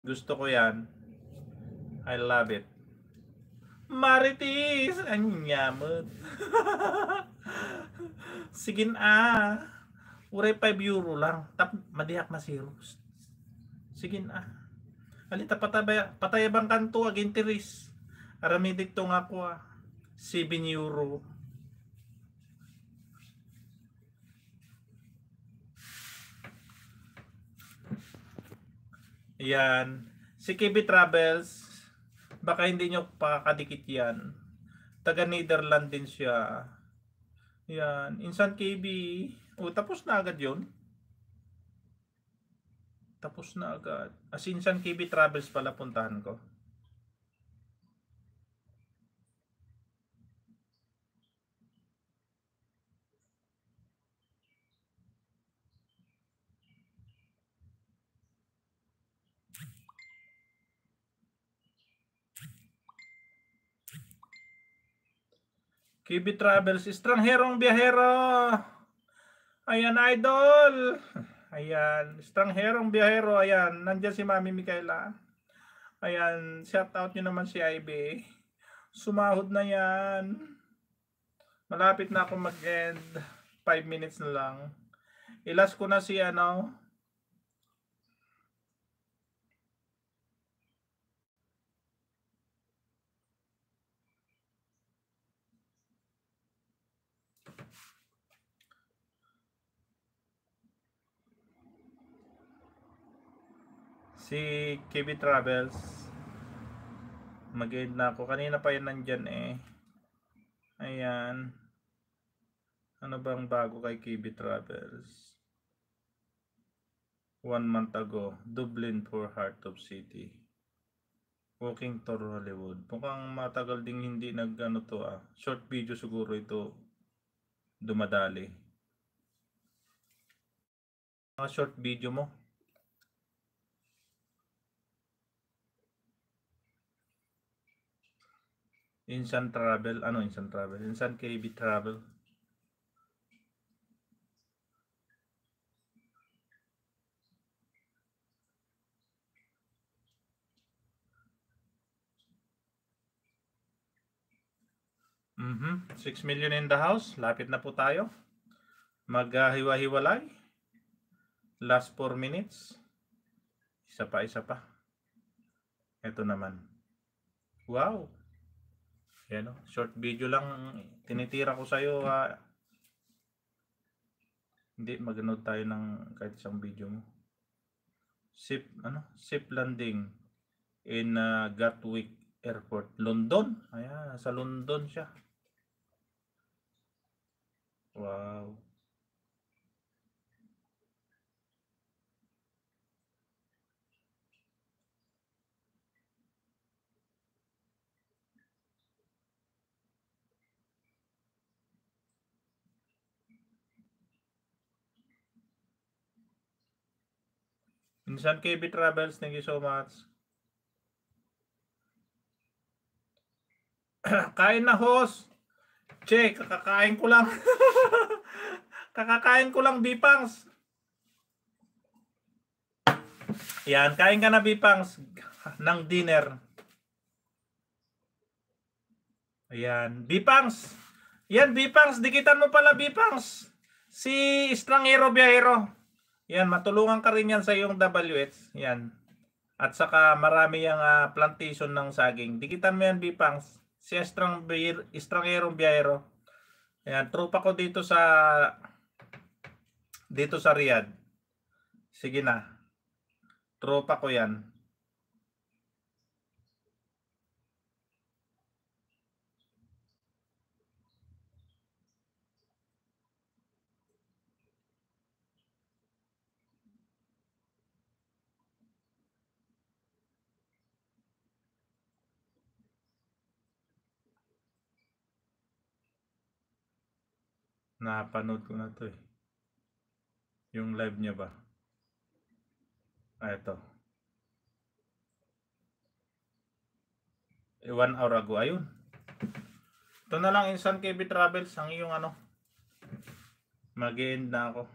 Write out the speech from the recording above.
Gusto ko yan. I love it. Marites! Anyamot. Sigin Uray 5 euro lang. Tap, madiyak masiros. Sigin Alita patayabang kanto agintiris. Aramidik to nga ko 7 euro. Yan. Si KB Travels, baka hindi nyo pakakadikit yan. Taga Netherlands din siya. Yan. Insan KB. Tapos na agad yun. Tapos na agad. As Insan KB Travels pala puntahan ko. KB Travels, estrangherong biyahero. Ayan, idol. Ayan, estrangherong biyahero. Ayan, nandiyan si Mami Micaela. Ayan, shout out nyo naman si IB. Sumahod na yan. Malapit na ako mag-end. 5 minutes na lang. Ilas ko na si si KB Travels. Mag-end na ako. Kanina pa yan nandyan Ayan. Ano bang bago kay KB Travels? 1 month ago. Dublin for Heart of City. Walking tour Hollywood. Mukhang matagal ding hindi to Short video siguro ito dumadali. Mga short video mo. Insan Travel. Ano Insan Travel? Insan KB Travel. . 6 million in the house. Lapit na po tayo. Maghiwa-hiwalay. Last 4 minutes. Isa pa. Ito naman. Wow. Yan short video lang tinitira ko sa'yo. Hindi, mag-note tayo ng kahit isang video mo. Ship landing in Gatwick Airport, London. Ayan, sa London siya. Wow. Insan KB Travels, thank you so much. Kain na host. Che, kakakain ko lang. Kakakain ko lang Bipangs. Yan, kain ka na Bipangs ng dinner. Ayan, Bipangs. Yan Bipangs, dikitan mo pala Bipangs. Si Estrangero Biyahero. Yan, matulungan ka rin yan sa iyong WH. Yan. At saka marami yung plantation ng saging. Dikitan mo yan Bipangs. Si Estrangero Biyahero. Yan, tropa ko dito sa Riyadh. Sige na. Tropa ko yan. Napanood ko na to yung live niya ba? Ito. 1 hour ago. Ayun. Ito na lang Insan KB Travels ang iyong mag-end na ako.